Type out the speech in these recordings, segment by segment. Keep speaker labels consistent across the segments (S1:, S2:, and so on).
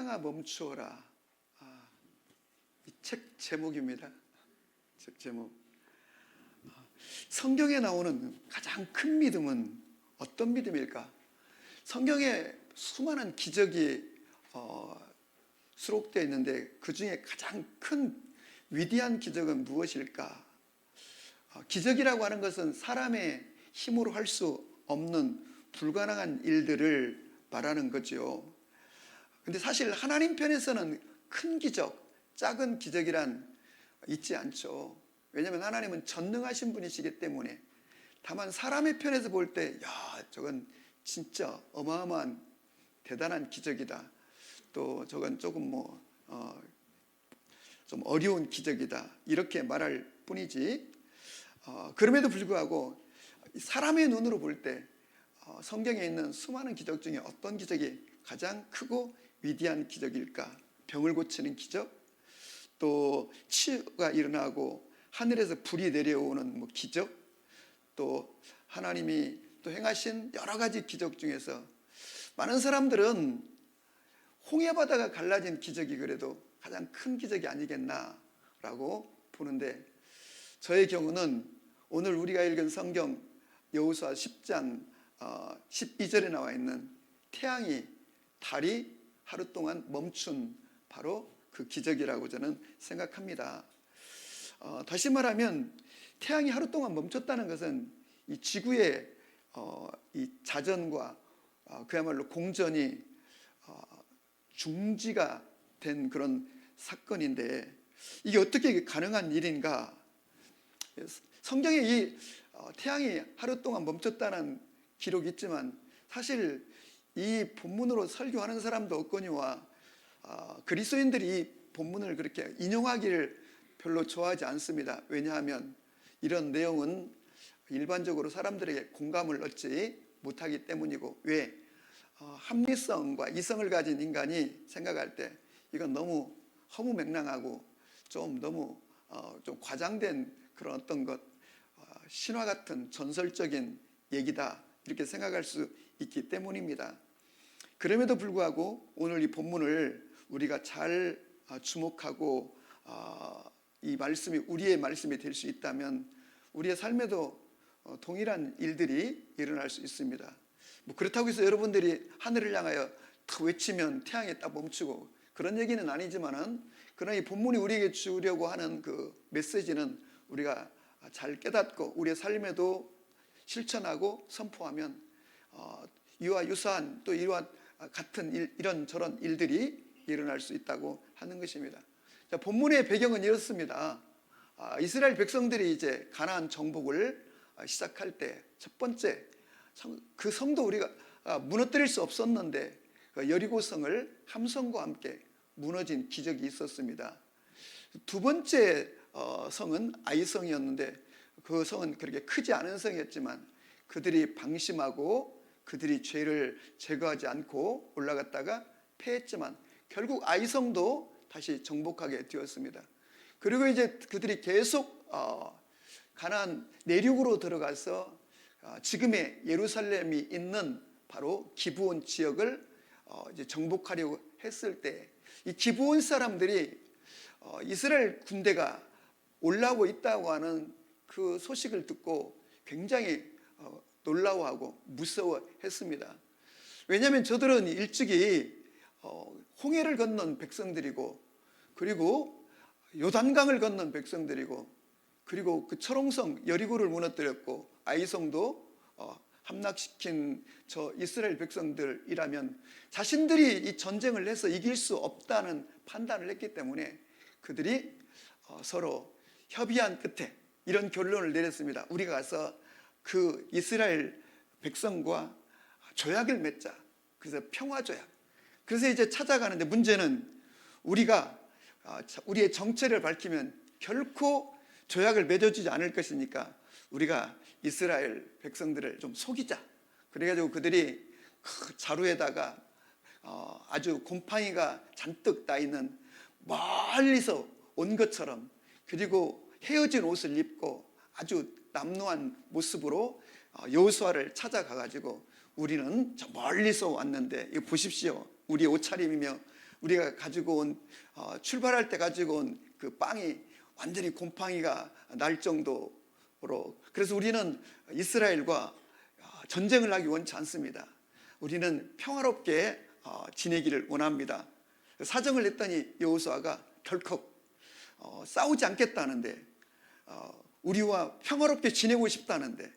S1: 태양아 멈추어라. 이 책 제목입니다. 책 제목. 성경에 나오는 가장 큰 믿음은 어떤 믿음일까? 성경에 수많은 기적이 수록되어 있는데 그 중에 가장 큰 위대한 기적은 무엇일까? 기적이라고 하는 것은 사람의 힘으로 할 수 없는 불가능한 일들을 말하는 거죠. 근데 사실 하나님 편에서는 큰 기적, 작은 기적이란 있지 않죠. 왜냐하면 하나님은 전능하신 분이시기 때문에. 다만 사람의 편에서 볼 때 저건 진짜 어마어마한 대단한 기적이다. 또 저건 조금 좀 어려운 기적이다. 이렇게 말할 뿐이지. 그럼에도 불구하고 사람의 눈으로 볼 때 성경에 있는 수많은 기적 중에 어떤 기적이 가장 크고 위대한 기적일까? 병을 고치는 기적, 또 치유가 일어나고 하늘에서 불이 내려오는 기적, 또 하나님이 또 행하신 여러 가지 기적 중에서 많은 사람들은 홍해바다가 갈라진 기적이 그래도 가장 큰 기적이 아니겠나라고 보는데, 저의 경우는 오늘 우리가 읽은 성경 여호수아 10장 12절에 나와 있는 태양이 달이 하루 동안 멈춘 바로 그 기적이라고 저는 생각합니다. 다시 말하면 태양이 하루 동안 멈췄다는 것은 이 지구의 이 자전과 그야말로 공전이 중지가 된 그런 사건인데, 이게 어떻게 가능한 일인가? 성경에 이 태양이 하루 동안 멈췄다는 기록이 있지만 사실 이 본문으로 설교하는 사람도 없거니와 그리스도인들이 이 본문을 그렇게 인용하기를 별로 좋아하지 않습니다. 왜냐하면 이런 내용은 일반적으로 사람들에게 공감을 얻지 못하기 때문이고, 왜? 합리성과 이성을 가진 인간이 생각할 때 이건 너무 허무맹랑하고 좀 너무 좀 과장된 그런 어떤 것, 신화 같은 전설적인 얘기다, 이렇게 생각할 수 있기 때문입니다. 그럼에도 불구하고 오늘 이 본문을 우리가 잘 주목하고 이 말씀이 우리의 말씀이 될 수 있다면 우리의 삶에도 동일한 일들이 일어날 수 있습니다. 그렇다고 해서 여러분들이 하늘을 향하여 탁 외치면 태양이 딱 멈추고 그런 얘기는 아니지만은, 그러나 이 본문이 우리에게 주려고 하는 그 메시지는 우리가 잘 깨닫고 우리의 삶에도 실천하고 선포하면 이와 유사한 또 이와 같은 이런저런 일들이 일어날 수 있다고 하는 것입니다. 자, 본문의 배경은 이렇습니다. 이스라엘 백성들이 이제 가나안 정복을 시작할 때 첫 번째 그 성도 우리가 무너뜨릴 수 없었는데 여리고성을 함성과 함께 무너진 기적이 있었습니다. 두 번째 성은 아이성이었는데 그 성은 그렇게 크지 않은 성이었지만 그들이 방심하고 그들이 죄를 제거하지 않고 올라갔다가 패했지만 결국 아이성도 다시 정복하게 되었습니다. 그리고 이제 그들이 계속 가나안 내륙으로 들어가서 지금의 예루살렘이 있는 바로 기브온 지역을 이제 정복하려고 했을 때, 이 기브온 사람들이 이스라엘 군대가 올라오고 있다고 하는 그 소식을 듣고 굉장히 놀라워하고 무서워했습니다. 왜냐하면 저들은 일찍이 홍해를 건넌 백성들이고, 그리고 요단강을 건넌 백성들이고, 그리고 그 철옹성 여리고를 무너뜨렸고 아이성도 함락시킨 저 이스라엘 백성들이라면 자신들이 이 전쟁을 해서 이길 수 없다는 판단을 했기 때문에 그들이 서로 협의한 끝에 이런 결론을 내렸습니다. 우리가 가서 그 이스라엘 백성과 조약을 맺자. 그래서 평화조약. 그래서 이제 찾아가는데, 문제는 우리가 우리의 정체를 밝히면 결코 조약을 맺어주지 않을 것이니까 우리가 이스라엘 백성들을 좀 속이자. 그래가지고 그들이 그 자루에다가 아주 곰팡이가 잔뜩 나 있는 멀리서 온 것처럼, 그리고 헤어진 옷을 입고 아주 남루한 모습으로 여호수아를 찾아가가지고 우리는 저 멀리서 왔는데 이거 보십시오. 우리의 옷차림이며 우리가 가지고 온 출발할 때 가지고 온 그 빵이 완전히 곰팡이가 날 정도로, 그래서 우리는 이스라엘과 전쟁을 하기 원치 않습니다. 우리는 평화롭게 지내기를 원합니다. 사정을 냈더니 여호수아가 덜컥 싸우지 않겠다는데, 우리와 평화롭게 지내고 싶다는데,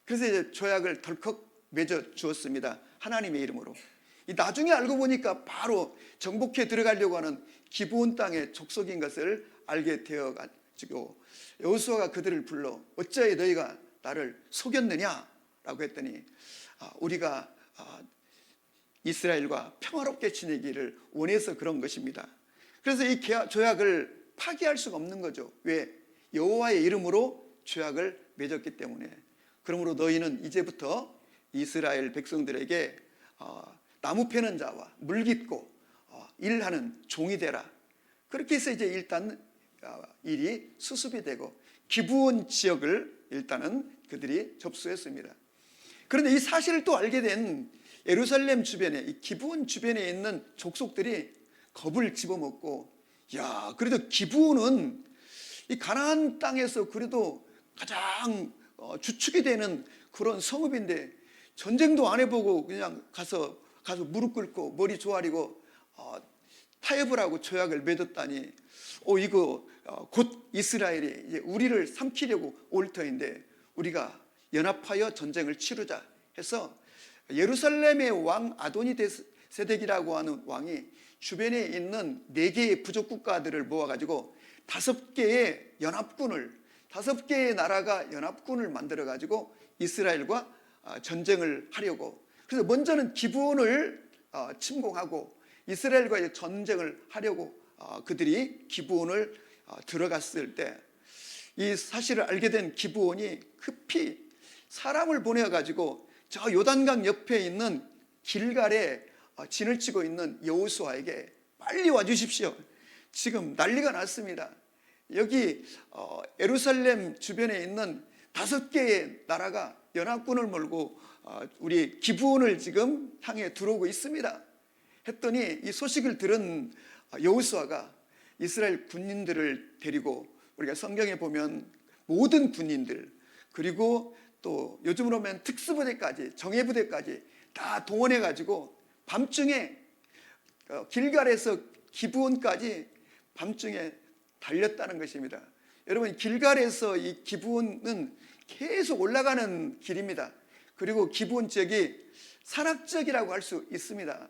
S1: 그래서 이제 조약을 덜컥 맺어 주었습니다. 하나님의 이름으로. 나중에 알고 보니까 바로 정복해 들어가려고 하는 기브온 땅의 족속인 것을 알게 되어가지고 여호수아가 그들을 불러 어찌하여 너희가 나를 속였느냐라고 했더니 우리가 이스라엘과 평화롭게 지내기를 원해서 그런 것입니다. 그래서 이 조약을 파기할 수가 없는 거죠. 왜? 여호와의 이름으로 조약을 맺었기 때문에. 그러므로 너희는 이제부터 이스라엘 백성들에게 나무 패는 자와 물깃고 일하는 종이 되라. 그렇게 해서 이제 일단 일이 수습이 되고 기브온 지역을 일단은 그들이 접수했습니다. 그런데 이 사실을 또 알게 된 예루살렘 주변에, 이 기브온 주변에 있는 족속들이 겁을 집어먹고, 야, 그래도 기브온은 이 가나안 땅에서 그래도 가장 주축이 되는 그런 성읍인데 전쟁도 안 해보고 그냥 가서 무릎 꿇고 머리 조아리고 타협을 하고 조약을 맺었다니, 이거 곧 이스라엘이 이제 우리를 삼키려고 올 터인데 우리가 연합하여 전쟁을 치르자 해서 예루살렘의 왕 아도니세덱이라고 하는 왕이 주변에 있는 4개의 부족 국가들을 모아가지고 5개의 연합군을, 5개의 나라가 연합군을 만들어가지고 이스라엘과 전쟁을 하려고, 그래서 먼저는 기브온을 침공하고 이스라엘과의 전쟁을 하려고 그들이 기브온을 들어갔을 때 이 사실을 알게 된 기브온이 급히 사람을 보내가지고 저 요단강 옆에 있는 길갈에 진을 치고 있는 여호수아에게 빨리 와주십시오. 지금 난리가 났습니다. 여기 예루살렘 주변에 있는 5개의 나라가 연합군을 몰고 우리 기브온을 지금 향해 들어오고 있습니다. 했더니 이 소식을 들은 여호수아가 이스라엘 군인들을 데리고, 우리가 성경에 보면 모든 군인들, 그리고 또 요즘으로 하면 특수부대까지, 정예부대까지 다 동원해가지고 밤중에 길갈에서 기브온까지 밤중에 달렸다는 것입니다. 여러분, 길갈에서 이 기브온은 계속 올라가는 길입니다. 그리고 기브온 지역이 산악지역이라고 할 수 있습니다.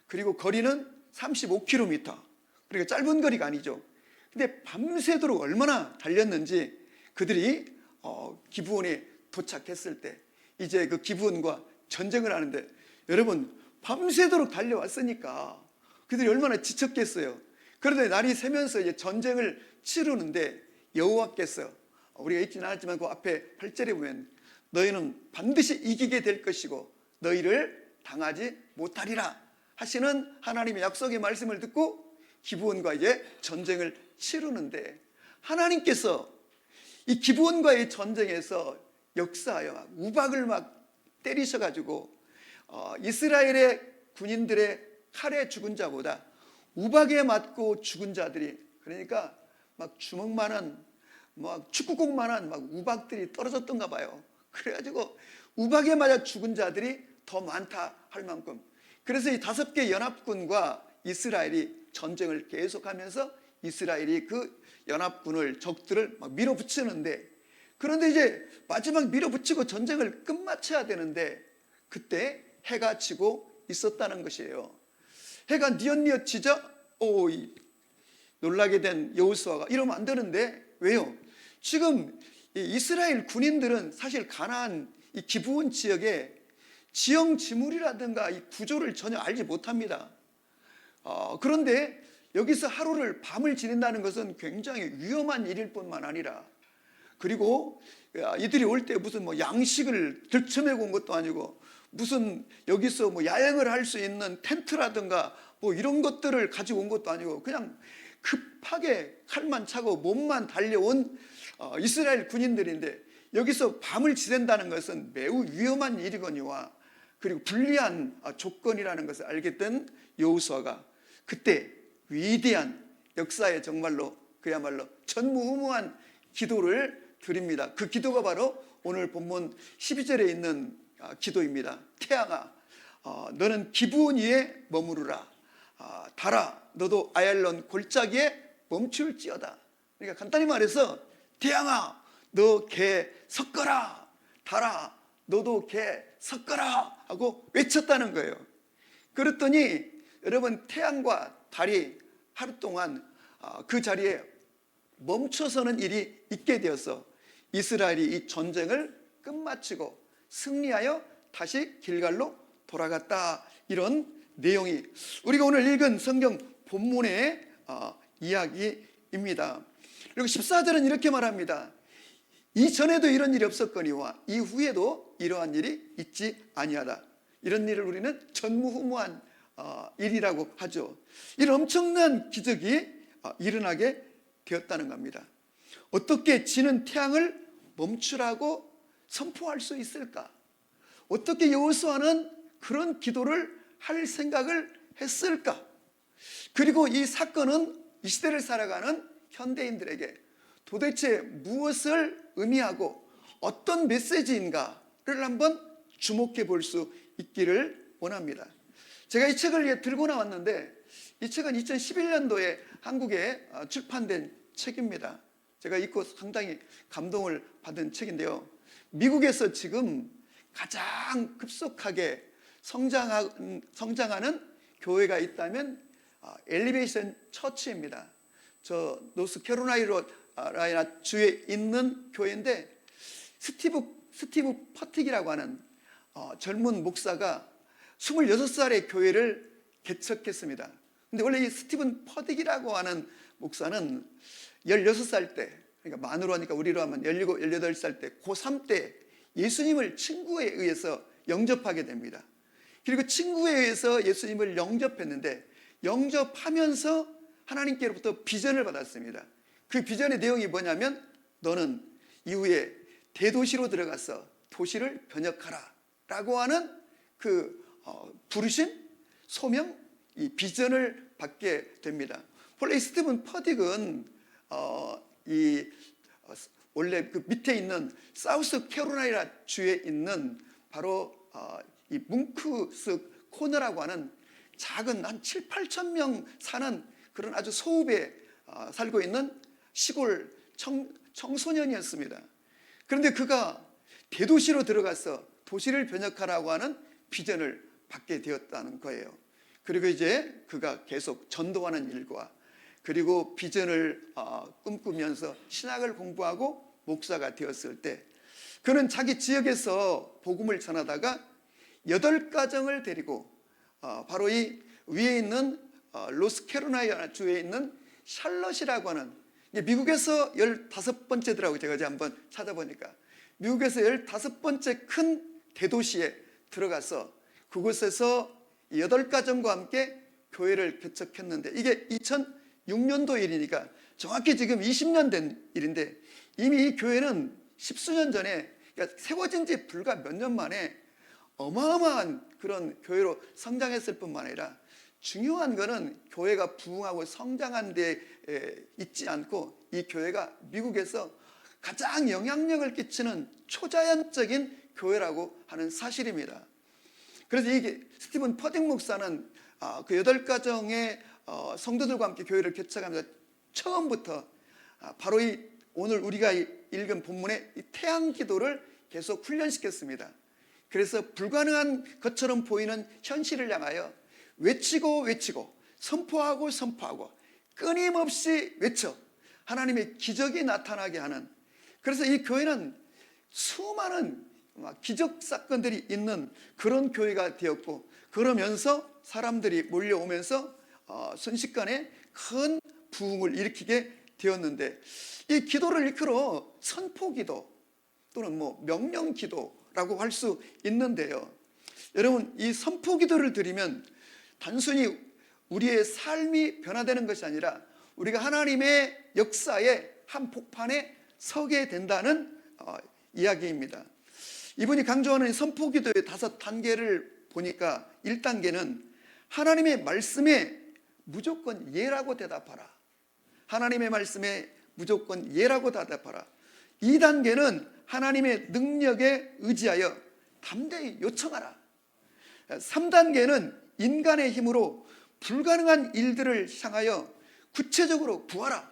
S1: 그리고 거리는 35km, 그러니까 짧은 거리가 아니죠. 근데 밤새도록 얼마나 달렸는지 그들이 기브온에 도착했을 때 이제 그 기브온과 전쟁을 하는데, 여러분 밤새도록 달려왔으니까 그들이 얼마나 지쳤겠어요. 그런데 날이 새면서 이제 전쟁을 치르는데 여호와께서, 우리가 읽지는 않았지만 그 앞에 8절에 보면 너희는 반드시 이기게 될 것이고 너희를 당하지 못하리라 하시는 하나님의 약속의 말씀을 듣고 기브온과 이제 전쟁을 치르는데, 하나님께서 이 기브온과의 전쟁에서 역사하여 우박을 막 때리셔가지고 이스라엘의 군인들의 칼에 죽은 자보다 우박에 맞고 죽은 자들이, 그러니까 막 주먹만한, 막 축구공만한 막 우박들이 떨어졌던가 봐요. 그래가지고 우박에 맞아 죽은 자들이 더 많다 할 만큼, 그래서 이 5개 연합군과 이스라엘이 전쟁을 계속하면서 이스라엘이 그 연합군을, 적들을 막 밀어붙이는데, 그런데 이제 마지막 밀어붙이고 전쟁을 끝마쳐야 되는데 그때 해가 지고 있었다는 것이에요. 해가 뉘엿뉘엿 지자 놀라게 된 여호수아가, 이러면 안 되는데, 왜요? 지금 이스라엘 군인들은 사실 가나안 이 기브온 지역의 지형지물이라든가 이 구조를 전혀 알지 못합니다. 그런데 여기서 하루를 밤을 지낸다는 것은 굉장히 위험한 일일 뿐만 아니라, 그리고 이들이 올 때 무슨 뭐 양식을 들쳐매고 온 것도 아니고, 무슨 여기서 뭐 야영을 할 수 있는 텐트라든가 뭐 이런 것들을 가지고 온 것도 아니고, 그냥 급하게 칼만 차고 몸만 달려온 이스라엘 군인들인데 여기서 밤을 지낸다는 것은 매우 위험한 일이거니와 그리고 불리한 조건이라는 것을 알게 된 여호수아가 그때 위대한 역사에 정말로 그야말로 전무후무한 기도를 드립니다. 그 기도가 바로 오늘 본문 12절에 있는 기도입니다. 태양아, 너는 기브온 위에 머무르라. 달아, 너도 아얄론 골짜기에 멈출지어다. 그러니까 간단히 말해서 태양아, 너 개 섞어라. 달아, 너도 개 섞어라 하고 외쳤다는 거예요. 그랬더니 여러분, 태양과 달이 하루 동안 그 자리에 멈춰서는 일이 있게 되어서 이스라엘이 이 전쟁을 끝마치고 승리하여 다시 길갈로 돌아갔다. 이런 내용이 우리가 오늘 읽은 성경 본문의 이야기입니다. 그리고 14절은 이렇게 말합니다. 이전에도 이런 일이 없었거니와 이후에도 이러한 일이 있지 아니하다. 이런 일을 우리는 전무후무한 일이라고 하죠. 이런 엄청난 기적이 일어나게 되었다는 겁니다. 어떻게 지는 태양을 멈추라고 선포할 수 있을까? 어떻게 여호수아는 그런 기도를 할 생각을 했을까? 그리고 이 사건은 이 시대를 살아가는 현대인들에게 도대체 무엇을 의미하고 어떤 메시지인가를 한번 주목해 볼 수 있기를 원합니다. 제가 이 책을 들고 나왔는데 이 책은 2011년도에 한국에 출판된 책입니다. 제가 읽고 상당히 감동을 받은 책인데요. 미국에서 지금 가장 급속하게 성장하는 교회가 있다면 엘리베이션 처치입니다. 저 노스캐롤라이나 주에 있는 교회인데 스티브 퍼틱이라고 하는 젊은 목사가 26살에 교회를 개척했습니다. 근데 원래 이 스티븐 퍼딕이라고 하는 목사는 16살 때, 그러니까 만으로 하니까 우리로 하면 17, 18살 때, 고3 때 예수님을 친구에 의해서 영접하게 됩니다. 그리고 친구에 의해서 예수님을 영접했는데 영접하면서 하나님께로부터 비전을 받았습니다. 그 비전의 내용이 뭐냐면 너는 이후에 대도시로 들어가서 도시를 번역하라 라고 하는 그 부르심, 소명, 이 비전을 받게 됩니다. 원래 스티븐 퍼딕은 원래 그 밑에 있는 사우스 캐롤라이나 주에 있는 바로 이 뭉크스 코너라고 하는 작은 한 7, 8천 명 사는 그런 아주 소읍에 살고 있는 시골 청소년이었습니다. 그런데 그가 대도시로 들어가서 도시를 번역하라고 하는 비전을 받게 되었다는 거예요. 그리고 이제 그가 계속 전도하는 일과 그리고 비전을 꿈꾸면서 신학을 공부하고 목사가 되었을 때 그는 자기 지역에서 복음을 전하다가 8가정을 데리고 바로 이 위에 있는 노스캐롤라이나 주에 있는 샬럿이라고 하는 미국에서 15번째더라고요. 제가 이제 한번 찾아보니까 미국에서 15번째 큰 대도시에 들어가서 그곳에서 8가정과 함께 교회를 개척했는데 이게 2006년도 일이니까 정확히 지금 20년 된 일인데 이미 이 교회는 10수년 전에 그러니까 세워진 지 불과 몇 년 만에 어마어마한 그런 교회로 성장했을 뿐만 아니라 중요한 거는 교회가 부흥하고 성장한 데 있지 않고 이 교회가 미국에서 가장 영향력을 끼치는 초자연적인 교회라고 하는 사실입니다. 그래서 이게 스티븐 퍼딕 목사는 그 8가정의 성도들과 함께 교회를 개척하면서 처음부터 바로 이 오늘 우리가 읽은 본문의 이 태양 기도를 계속 훈련시켰습니다. 그래서 불가능한 것처럼 보이는 현실을 향하여 외치고 선포하고 끊임없이 외쳐 하나님의 기적이 나타나게 하는, 그래서 이 교회는 수많은 기적 사건들이 있는 그런 교회가 되었고, 그러면서 사람들이 몰려오면서 순식간에 큰 부흥을 일으키게 되었는데, 이 기도를 일컬어 선포기도 또는 명령기도라고 할 수 있는데요. 여러분, 이 선포기도를 드리면 단순히 우리의 삶이 변화되는 것이 아니라 우리가 하나님의 역사의 한 폭판에 서게 된다는 이야기입니다. 이분이 강조하는 선포기도의 5단계를 보니까 1단계는 하나님의 말씀에 무조건 예라고 대답하라. 하나님의 말씀에 무조건 예라고 대답하라. 2단계는 하나님의 능력에 의지하여 담대히 요청하라. 3단계는 인간의 힘으로 불가능한 일들을 향하여 구체적으로 구하라.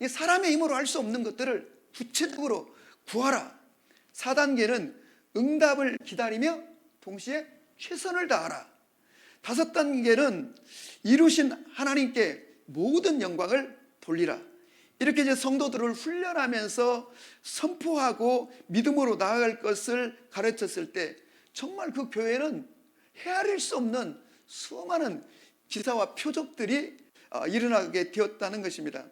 S1: 사람의 힘으로 할 수 없는 것들을 구체적으로 구하라. 4단계는 응답을 기다리며 동시에 최선을 다하라. 5단계는 이루신 하나님께 모든 영광을 돌리라. 이렇게 이제 성도들을 훈련하면서 선포하고 믿음으로 나아갈 것을 가르쳤을 때 정말 그 교회는 헤아릴 수 없는 수많은 기사와 표적들이 일어나게 되었다는 것입니다.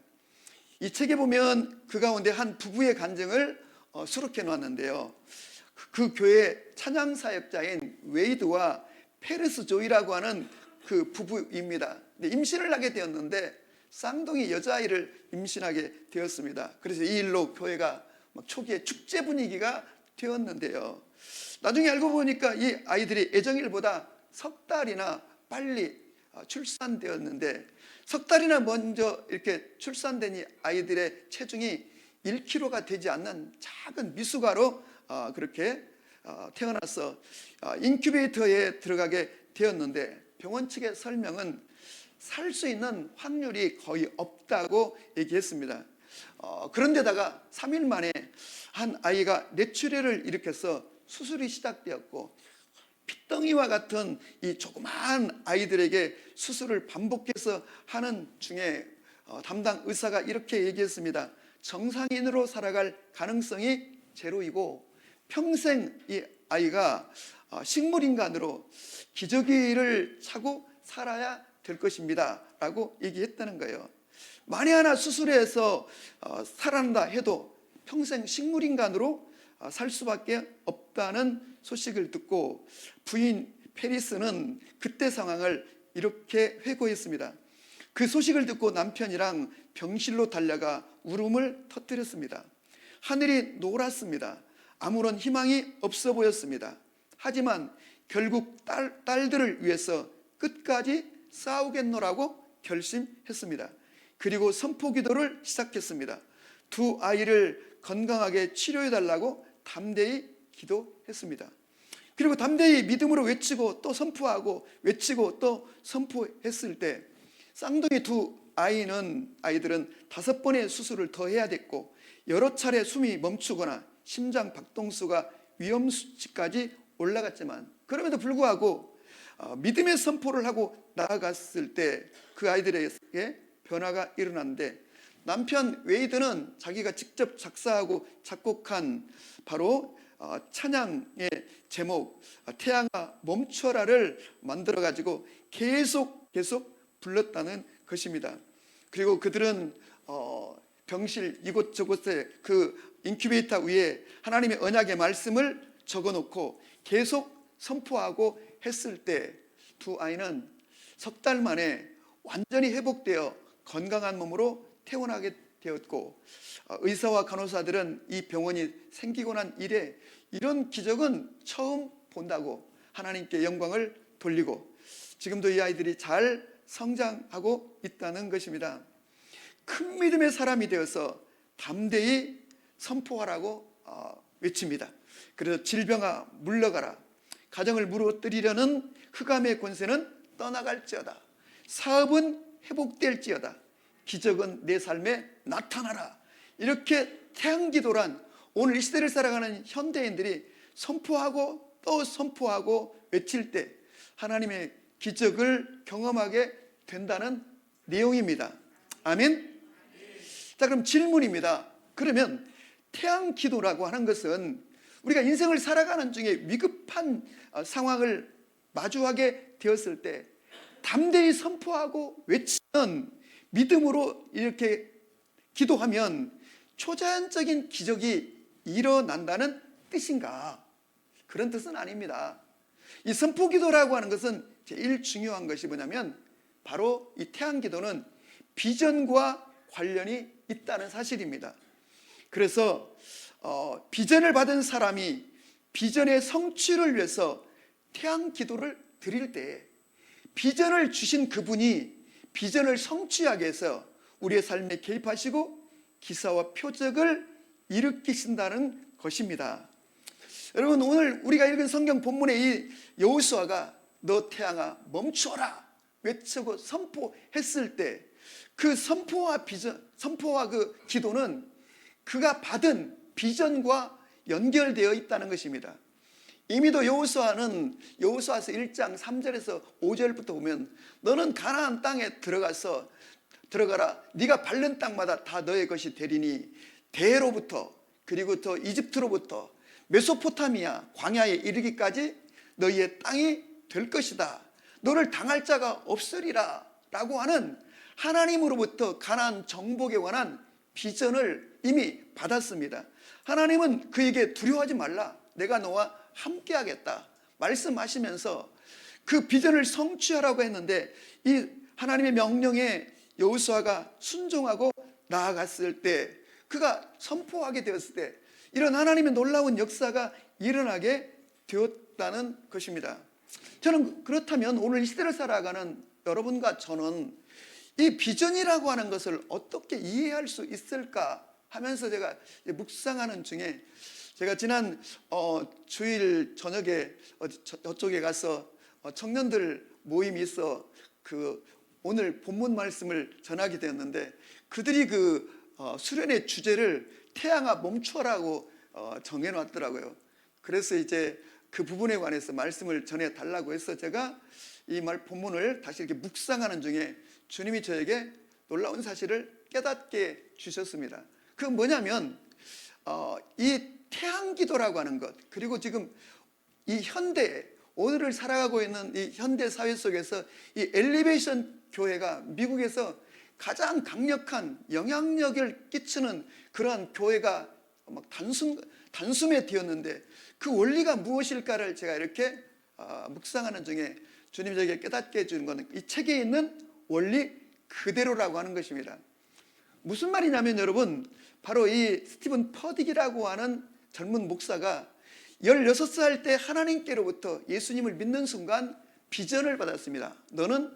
S1: 이 책에 보면 그 가운데 한 부부의 간증을 수록해 놓았는데요. 그 교회 찬양 사역자인 웨이드와 페르스 조이라고 하는 그 부부입니다. 임신을 하게 되었는데 쌍둥이 여자아이를 임신하게 되었습니다. 그래서 이 일로 교회가 초기에 축제 분위기가 되었는데요. 나중에 알고 보니까 이 아이들이 예정일보다 석 달이나 빨리 출산되었는데, 석 달이나 먼저 이렇게 출산된 이 아이들의 체중이 1kg가 되지 않는 작은 미숙아로 그렇게 태어나서 인큐베이터에 들어가게 되었는데, 병원 측의 설명은 살 수 있는 확률이 거의 없다고 얘기했습니다. 그런데다가 3일 만에 한 아이가 뇌출혈을 일으켜서 수술이 시작되었고, 핏덩이와 같은 이 조그마한 아이들에게 수술을 반복해서 하는 중에 담당 의사가 이렇게 얘기했습니다. 정상인으로 살아갈 가능성이 제로이고 평생 이 아이가 식물인간으로 기저귀를 차고 살아야 될 것입니다 라고 얘기했다는 거예요. 만에 하나 수술해서 살아난다 해도 평생 식물인간으로 살 수밖에 없다는 소식을 듣고 부인 페리스는 그때 상황을 이렇게 회고했습니다. 그 소식을 듣고 남편이랑 병실로 달려가 울음을 터뜨렸습니다. 하늘이 노랗습니다. 아무런 희망이 없어 보였습니다. 하지만 결국 딸들을 위해서 끝까지 싸우겠노라고 결심했습니다. 그리고 선포기도를 시작했습니다. 두 아이를 건강하게 치료해달라고 담대히 기도했습니다. 그리고 담대히 믿음으로 외치고 또 선포하고 외치고 또 선포했을 때 쌍둥이 두 아이들은 5번의 수술을 더 해야 됐고, 여러 차례 숨이 멈추거나 심장 박동수가 위험 수치까지 올라갔지만, 그럼에도 불구하고 믿음의 선포를 하고 나아갔을 때 그 아이들에게 변화가 일어났는데, 남편 웨이드는 자기가 직접 작사하고 작곡한 바로 찬양의 제목 태양아 멈춰라를 만들어 가지고 계속 불렀다는 것입니다. 그리고 그들은 병실 이곳저곳에 그 인큐베이터 위에 하나님의 언약의 말씀을 적어놓고 계속 선포하고 했을 때 두 아이는 석 달 만에 완전히 회복되어 건강한 몸으로 태어나게 되었고, 의사와 간호사들은 이 병원이 생기고 난 이래 이런 기적은 처음 본다고 하나님께 영광을 돌리고, 지금도 이 아이들이 잘 성장하고 있다는 것입니다. 큰 믿음의 사람이 되어서 담대히 선포하라고 외칩니다. 그래서 질병아 물러가라, 가정을 무너뜨리려는 흑암의 권세는 떠나갈지어다, 사업은 회복될지어다, 기적은 내 삶에 나타나라. 이렇게 태양기도란 오늘 이 시대를 살아가는 현대인들이 선포하고 또 선포하고 외칠 때 하나님의 기적을 경험하게 된다는 내용입니다. 아멘. 자, 그럼 질문입니다. 그러면 태양기도라고 하는 것은 우리가 인생을 살아가는 중에 위급한 상황을 마주하게 되었을 때 담대히 선포하고 외치면, 믿음으로 이렇게 기도하면 초자연적인 기적이 일어난다는 뜻인가? 그런 뜻은 아닙니다. 이 선포기도라고 하는 것은 제일 중요한 것이 뭐냐면 바로 이 태양기도는 비전과 관련이 있다는 사실입니다. 그래서 비전을 받은 사람이 비전의 성취를 위해서 태양기도를 드릴 때 비전을 주신 그분이 비전을 성취하기 위해서 우리의 삶에 개입하시고 기사와 표적을 일으키신다는 것입니다. 여러분, 오늘 우리가 읽은 성경 본문의 이 여호수아가 너 태양아 멈추어라 외치고 선포했을 때 그 선포와 그 기도는 그가 받은 비전과 연결되어 있다는 것입니다. 이미도 여호수아는 여호수아서 1장 3절에서 5절부터 보면 너는 가나안 땅에 들어가라. 네가 밟는 땅마다 다 너의 것이 되리니 대로부터 그리고 또 이집트로부터 메소포타미아 광야에 이르기까지 너희의 땅이 될 것이다. 너를 당할 자가 없으리라 라고 하는 하나님으로부터 가나안 정복에 관한 비전을 이미 받았습니다. 하나님은 그에게 두려워하지 말라. 내가 너와 함께 하겠다 말씀하시면서 그 비전을 성취하라고 했는데 이 하나님의 명령에 여호수아가 순종하고 나아갔을 때 그가 선포하게 되었을 때 이런 하나님의 놀라운 역사가 일어나게 되었다는 것입니다. 저는 그렇다면 오늘 이 시대를 살아가는 여러분과 저는 이 비전이라고 하는 것을 어떻게 이해할 수 있을까 하면서 제가 묵상하는 중에 제가 지난 주일 저녁에 저쪽에 가서 청년들 모임이 있어 오늘 본문 말씀을 전하게 되었는데 그들이 수련의 주제를 태양아 멈춰라고 정해놨더라고요. 그래서 이제 그 부분에 관해서 말씀을 전해 달라고 해서 제가 이 본문을 다시 이렇게 묵상하는 중에 주님이 저에게 놀라운 사실을 깨닫게 주셨습니다. 그건 뭐냐면 이 태양기도라고 하는 것, 그리고 지금 이 오늘을 살아가고 있는 이 현대 사회 속에서 이 엘리베이션 교회가 미국에서 가장 강력한 영향력을 끼치는 그러한 교회가 막 단숨에 되었는데 그 원리가 무엇일까를 제가 이렇게 묵상하는 중에 주님이 저에게 깨닫게 해주는 것은 이 책에 있는 원리 그대로라고 하는 것입니다. 무슨 말이냐면 여러분, 바로 이 스티븐 퍼딕이라고 하는 젊은 목사가 16살 때 하나님께로부터 예수님을 믿는 순간 비전을 받았습니다. 너는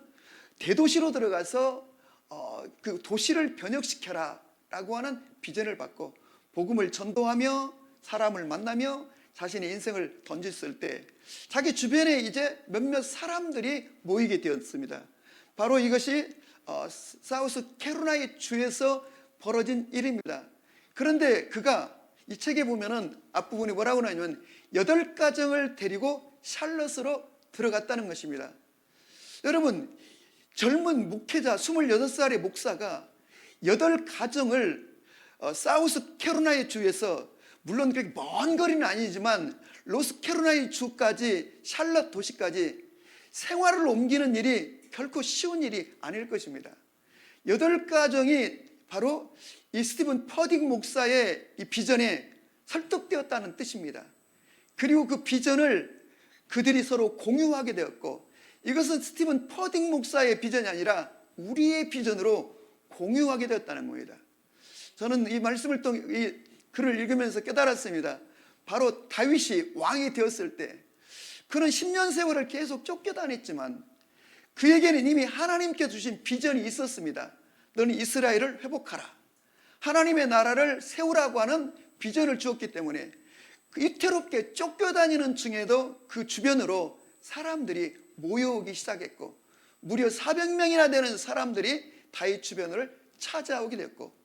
S1: 대도시로 들어가서 그 도시를 변혁시켜라 라고 하는 비전을 받고 복음을 전도하며 사람을 만나며 자신의 인생을 던졌을 때 자기 주변에 이제 몇몇 사람들이 모이게 되었습니다. 바로 이것이 사우스 캐롤라이나 주에서 벌어진 일입니다. 그런데 그가 이 책에 보면은 앞부분이 뭐라고 나오냐면 8가정을 데리고 샬럿으로 들어갔다는 것입니다. 여러분, 젊은 목회자 26살의 목사가 8가정을 사우스 캐롤라이나 주에서 물론 그렇게 먼 거리는 아니지만 노스캐롤라이나 주까지 샬럿 도시까지 생활을 옮기는 일이 결코 쉬운 일이 아닐 것입니다. 8가정이 바로 이 스티븐 퍼딕 목사의 이 비전에 설득되었다는 뜻입니다. 그리고 그 비전을 그들이 서로 공유하게 되었고 이것은 스티븐 퍼딕 목사의 비전이 아니라 우리의 비전으로 공유하게 되었다는 겁니다. 저는 이 말씀을 통해 이 글을 읽으면서 깨달았습니다. 바로 다윗이 왕이 되었을 때 그는 10년 세월을 계속 쫓겨다녔지만 그에게는 이미 하나님께 주신 비전이 있었습니다. 너는 이스라엘을 회복하라. 하나님의 나라를 세우라고 하는 비전을 주었기 때문에 이태롭게 쫓겨다니는 중에도 그 주변으로 사람들이 모여오기 시작했고 무려 400명이나 되는 사람들이 다윗 주변을 찾아오게 됐고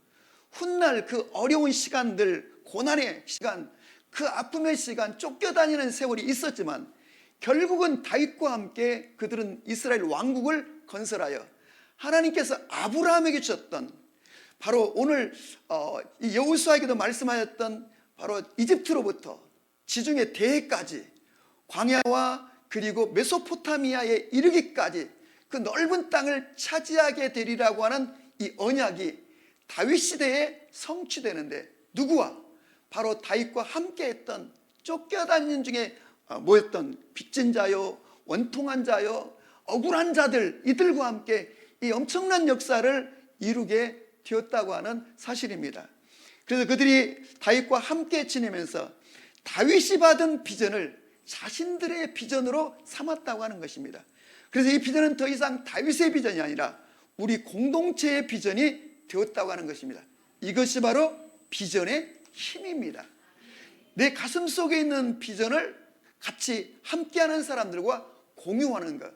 S1: 훗날 그 어려운 시간들, 고난의 시간, 그 아픔의 시간, 쫓겨다니는 세월이 있었지만 결국은 다윗과 함께 그들은 이스라엘 왕국을 건설하여 하나님께서 아브라함에게 주셨던 바로 오늘 이 여호수아에게도 말씀하셨던 바로 이집트로부터 지중해 대해까지 광야와 그리고 메소포타미아에 이르기까지 그 넓은 땅을 차지하게 되리라고 하는 이 언약이 다윗 시대에 성취되는데 누구와? 바로 다윗과 함께했던 쫓겨다니는 중에 모였던 빚진 자요, 원통한 자요, 억울한 자들 이들과 함께 이 엄청난 역사를 이루게 되었다고 하는 사실입니다. 그래서 그들이 다윗과 함께 지내면서 다윗이 받은 비전을 자신들의 비전으로 삼았다고 하는 것입니다. 그래서 이 비전은 더 이상 다윗의 비전이 아니라 우리 공동체의 비전이 되었다고 하는 것입니다. 이것이 바로 비전의 힘입니다. 내 가슴 속에 있는 비전을 같이 함께하는 사람들과 공유하는 것.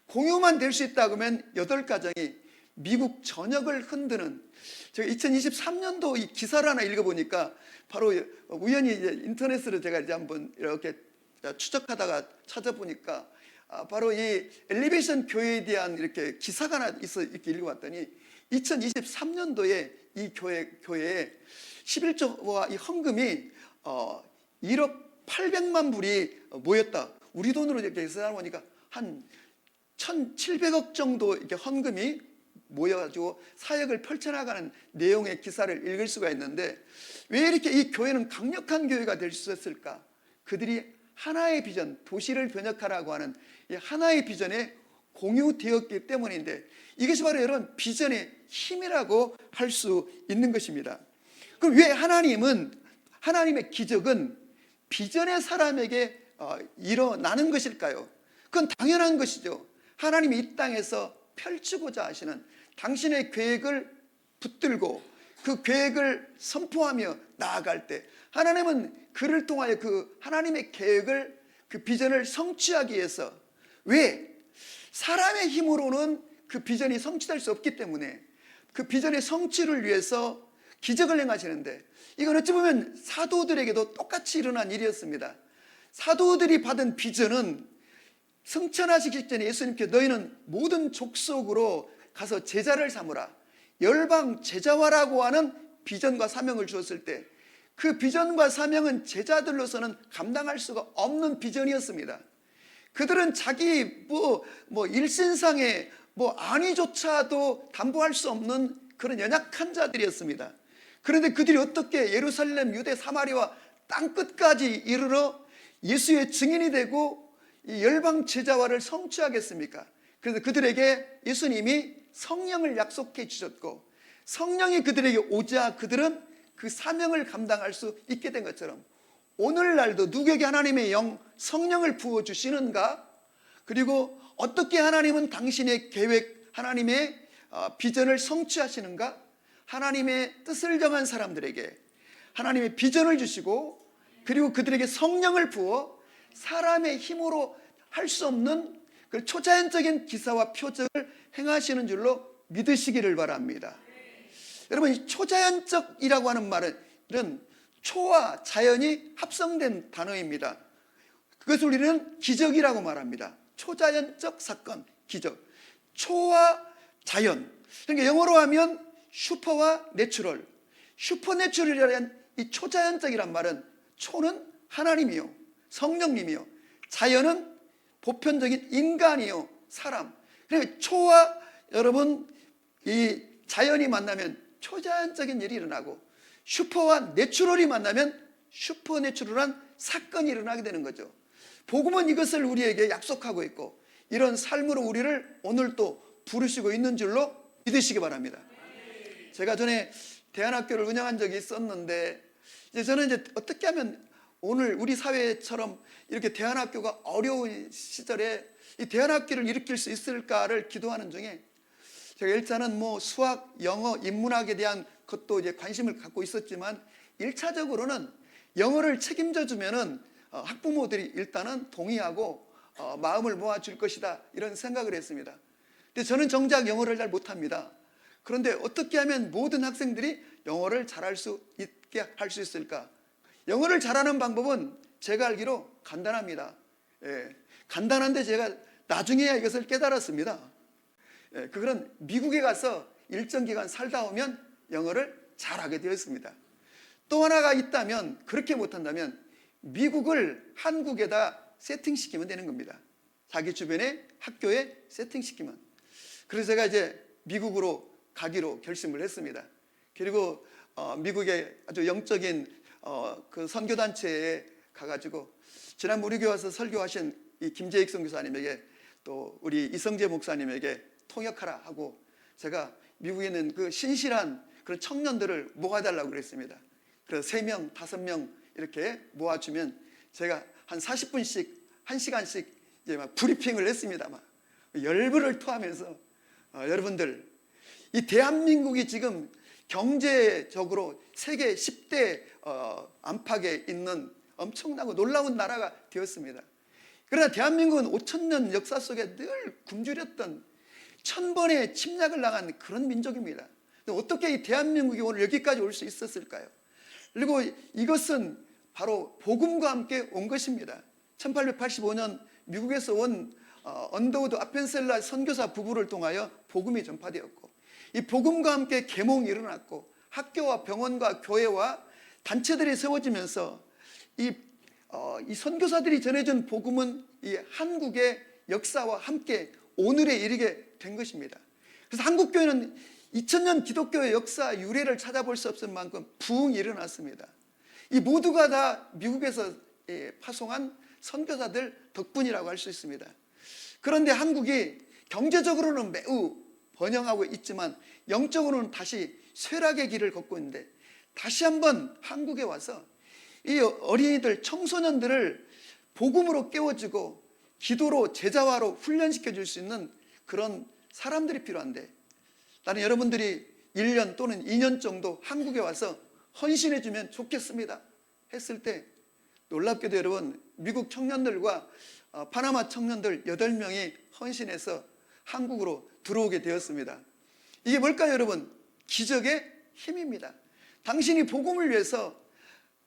S1: 공유만 될 수 있다고 하면 8가정이 미국 전역을 흔드는, 제가 2023년도 이 기사를 하나 읽어보니까 바로 우연히 이제 인터넷으로 제가 이제 한번 이렇게 추적하다가 찾아보니까 바로 이 엘리베이션 교회에 대한 이렇게 기사가 하나 있어 이렇게 읽어봤더니 2023년도에 이 교회에 11조와 이 헌금이 1억 800만 불이 모였다. 우리 돈으로 이렇게 계산해 보니까 한 1,700억 정도 이렇게 헌금이 모여가지고 사역을 펼쳐나가는 내용의 기사를 읽을 수가 있는데, 왜 이렇게 이 교회는 강력한 교회가 될 수 있었을까? 그들이 하나의 비전, 도시를 변혁하라고 하는 이 하나의 비전에 공유되었기 때문인데, 이것이 바로 여러분 비전의 힘이라고 할 수 있는 것입니다. 그럼 왜 하나님의 기적은 비전의 사람에게 일어나는 것일까요? 그건 당연한 것이죠. 하나님이 이 땅에서 펼치고자 하시는 당신의 계획을 붙들고 그 계획을 선포하며 나아갈 때, 하나님은 그를 통하여 그 하나님의 계획을, 그 비전을 성취하기 위해서, 왜? 사람의 힘으로는 그 비전이 성취될 수 없기 때문에 그 비전의 성취를 위해서 기적을 행하시는데, 이건 어찌 보면 사도들에게도 똑같이 일어난 일이었습니다. 사도들이 받은 비전은 승천하시기 직전에 예수님께 너희는 모든 족속으로 가서 제자를 삼으라, 열방 제자화라고 하는 비전과 사명을 주었을 때, 그 비전과 사명은 제자들로서는 감당할 수가 없는 비전이었습니다. 그들은 자기 일신상의 안위조차도 담보할 수 없는 그런 연약한 자들이었습니다. 그런데 그들이 어떻게 예루살렘, 유대, 사마리아 땅끝까지 이르러 예수의 증인이 되고 이 열방 제자화를 성취하겠습니까? 그래서 그들에게 예수님이 성령을 약속해 주셨고, 성령이 그들에게 오자 그들은 그 사명을 감당할 수 있게 된 것처럼, 오늘날도 누구에게 하나님의 영 성령을 부어주시는가? 그리고 어떻게 하나님은 당신의 계획, 하나님의 비전을 성취하시는가? 하나님의 뜻을 정한 사람들에게 하나님의 비전을 주시고, 그리고 그들에게 성령을 부어 사람의 힘으로 할 수 없는 그 초자연적인 기사와 표적을 행하시는 줄로 믿으시기를 바랍니다. 여러분, 이 초자연적이라고 하는 말은 이런 초와 자연이 합성된 단어입니다. 그것을 우리는 기적이라고 말합니다. 초자연적 사건, 기적. 초와 자연. 그러니까 영어로 하면 슈퍼와 내추럴. 슈퍼내추럴이라는 이 초자연적이란 말은, 초는 하나님이요, 성령님이요, 자연은 보편적인 인간이요, 사람. 그러니까 초와 여러분 이 자연이 만나면 초자연적인 일이 일어나고, 슈퍼와 내추럴이 만나면 슈퍼내추럴한 사건이 일어나게 되는 거죠. 복음은 이것을 우리에게 약속하고 있고, 이런 삶으로 우리를 오늘 또 부르시고 있는 줄로 믿으시기 바랍니다. 제가 전에 대안학교를 운영한 적이 있었는데, 저는 이제 어떻게 하면 오늘 우리 사회처럼 이렇게 대안학교가 어려운 시절에 이 대안학교를 일으킬 수 있을까를 기도하는 중에, 제가 일단은 수학, 영어, 인문학에 대한 것도 이제 관심을 갖고 있었지만, 1차적으로는 영어를 책임져 주면은 학부모들이 일단은 동의하고 마음을 모아줄 것이다, 이런 생각을 했습니다. 근데 저는 정작 영어를 잘 못합니다. 그런데 어떻게 하면 모든 학생들이 영어를 잘할 수 있게 할 수 있을까? 영어를 잘하는 방법은 제가 알기로 간단합니다. 간단한데 제가 나중에야 이것을 깨달았습니다. 그건 미국에 가서 일정 기간 살다 오면 영어를 잘하게 되었습니다. 또 하나가 있다면, 그렇게 못한다면 미국을 한국에다 세팅시키면 되는 겁니다. 자기 주변에 학교에 세팅시키면. 그래서 제가 이제 미국으로 가기로 결심을 했습니다. 그리고 미국의 아주 영적인 그 선교단체에 가가지고, 지난 우리 교회 와서 설교하신 이 김재익 선교사님에게 또 우리 이성재 목사님에게 통역하라 하고, 제가 미국에 있는 그 신실한 그런 청년들을 모아달라고 그랬습니다. 그래서 3명, 5명 이렇게 모아주면 제가 한 40분씩, 1시간씩 이제 막 브리핑을 했습니다. 막 열불을 토하면서 여러분들, 이 대한민국이 지금 경제적으로 세계 10대 안팎에 있는 엄청나고 놀라운 나라가 되었습니다. 그러나 대한민국은 5,000년 역사 속에 늘 굶주렸던 1000번의 침략을 당한 그런 민족입니다. 어떻게 이 대한민국이 오늘 여기까지 올 수 있었을까요? 그리고 이것은 바로 복음과 함께 온 것입니다. 1885년 미국에서 온 언더우드 아펜셀라 선교사 부부를 통하여 복음이 전파되었고, 이 복음과 함께 계몽이 일어났고, 학교와 병원과 교회와 단체들이 세워지면서 이 선교사들이 전해준 복음은 이 한국의 역사와 함께 오늘에 이르게 된 것입니다. 그래서 한국교회는 2000년 기독교의 역사 유래를 찾아볼 수 없을 만큼 부흥이 일어났습니다. 이 모두가 다 미국에서 파송한 선교사들 덕분이라고 할 수 있습니다. 그런데 한국이 경제적으로는 매우 번영하고 있지만 영적으로는 다시 쇠락의 길을 걷고 있는데, 다시 한번 한국에 와서 이 어린이들, 청소년들을 복음으로 깨워주고 기도로 제자화로 훈련시켜 줄 수 있는 그런 사람들이 필요한데, 나는 여러분들이 1년 또는 2년 정도 한국에 와서 헌신해 주면 좋겠습니다 했을 때, 놀랍게도 여러분, 미국 청년들과 파나마 청년들 8명이 헌신해서 한국으로 들어오게 되었습니다. 이게 뭘까요, 여러분? 기적의 힘입니다. 당신이 복음을 위해서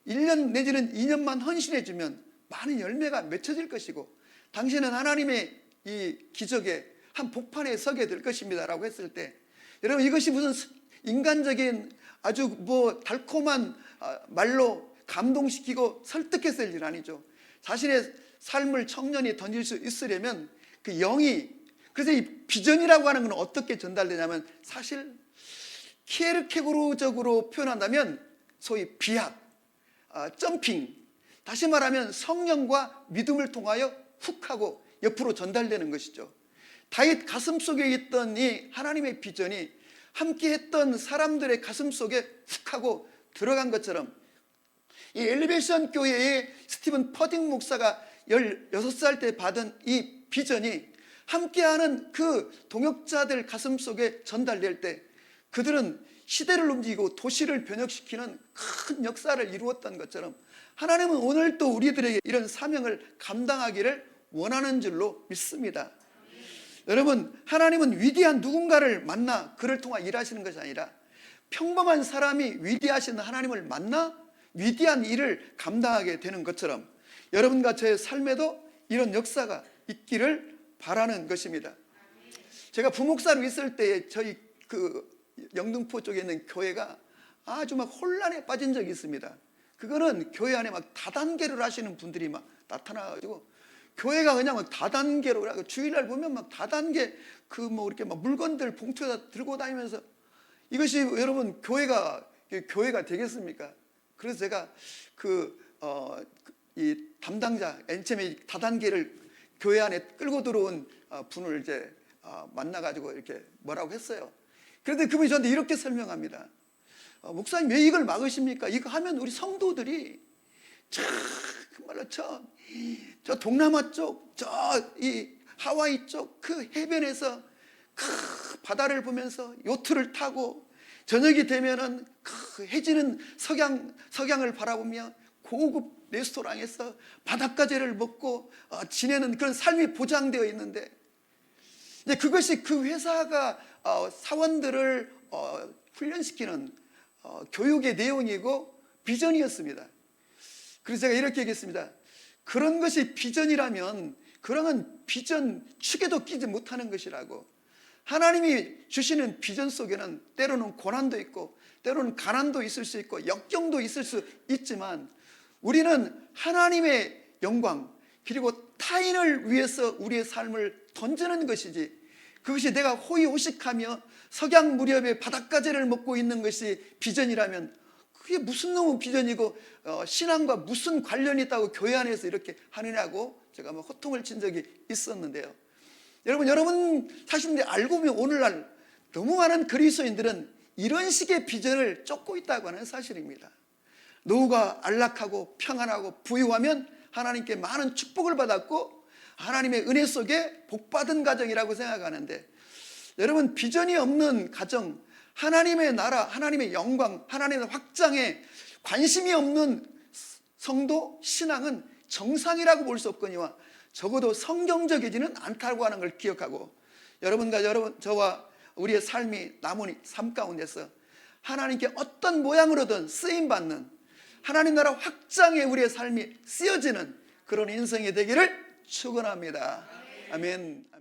S1: 1년 내지는 2년만 헌신해 주면 많은 열매가 맺혀질 것이고, 당신은 하나님의 이 기적의 한 복판에 서게 될 것입니다 라고 했을 때, 여러분, 이것이 무슨 인간적인 아주 달콤한 말로 감동시키고 설득했을 일 아니죠. 자신의 삶을 청년이 던질 수 있으려면 그 영이, 그래서 이 비전이라고 하는 건 어떻게 전달되냐면, 사실 키에르케고르적으로 표현한다면 소위 비약, 점핑, 다시 말하면 성령과 믿음을 통하여 훅 하고 옆으로 전달되는 것이죠. 다윗 가슴 속에 있던 이 하나님의 비전이 함께 했던 사람들의 가슴 속에 훅 하고 들어간 것처럼, 이 엘리베이션 교회의 스티븐 퍼딩 목사가 16살 때 받은 이 비전이 함께하는 그 동역자들 가슴 속에 전달될 때, 그들은 시대를 움직이고 도시를 변혁시키는 큰 역사를 이루었던 것처럼, 하나님은 오늘 또 우리들에게 이런 사명을 감당하기를 원하는 줄로 믿습니다. 여러분, 하나님은 위대한 누군가를 만나 그를 통해 일하시는 것이 아니라, 평범한 사람이 위대하신 하나님을 만나 위대한 일을 감당하게 되는 것처럼, 여러분과 저의 삶에도 이런 역사가 있기를 바라는 것입니다. 제가 부목사로 있을 때 저희 영등포 쪽에 있는 교회가 아주 막 혼란에 빠진 적이 있습니다. 그거는 교회 안에 막 다단계를 하시는 분들이 막 나타나가지고, 교회가 그냥 막 다단계로, 주일날 보면 막 다단계 이렇게 막 물건들 봉투에다 들고 다니면서, 이것이 여러분 교회가 되겠습니까? 그래서 제가 이 담당자 엔체의 다단계를 교회 안에 끌고 들어온 분을 이제 만나가지고 이렇게 뭐라고 했어요. 그런데 그분이 저한테 이렇게 설명합니다. 목사님, 왜 이걸 막으십니까? 이거 하면 우리 성도들이 정말로 저 동남아 쪽, 이 하와이 쪽 그 해변에서 그 바다를 보면서 요트를 타고, 저녁이 되면은 그 해지는 석양을 바라보며 고급 레스토랑에서 바닷가재를 먹고 지내는 그런 삶이 보장되어 있는데, 이제 그것이 그 회사가 사원들을 훈련시키는 교육의 내용이고 비전이었습니다. 그래서 제가 이렇게 얘기했습니다. 그런 것이 비전이라면 그러면 비전 축에도 끼지 못하는 것이라고. 하나님이 주시는 비전 속에는 때로는 고난도 있고 때로는 가난도 있을 수 있고 역경도 있을 수 있지만, 우리는 하나님의 영광 그리고 타인을 위해서 우리의 삶을 던지는 것이지, 그것이 내가 호의호식하며 석양 무렵에 바닷가재를 먹고 있는 것이 비전이라면 그게 무슨 놈의 비전이고 신앙과 무슨 관련이 있다고 교회 안에서 이렇게 하느냐고 제가 호통을 친 적이 있었는데요. 여러분 사실 알고 보면 오늘날 너무 많은 그리스도인들은 이런 식의 비전을 쫓고 있다고 하는 사실입니다. 노후가 안락하고 평안하고 부유하면 하나님께 많은 축복을 받았고 하나님의 은혜 속에 복받은 가정이라고 생각하는데, 여러분, 비전이 없는 가정, 하나님의 나라, 하나님의 영광, 하나님의 확장에 관심이 없는 성도, 신앙은 정상이라고 볼 수 없거니와 적어도 성경적이지는 않다고 하는 걸 기억하고, 여러분과 저와 우리의 삶이 남은 삶 가운데서 하나님께 어떤 모양으로든 쓰임받는, 하나님 나라 확장에 우리의 삶이 쓰여지는 그런 인생이 되기를 축원합니다. 아멘.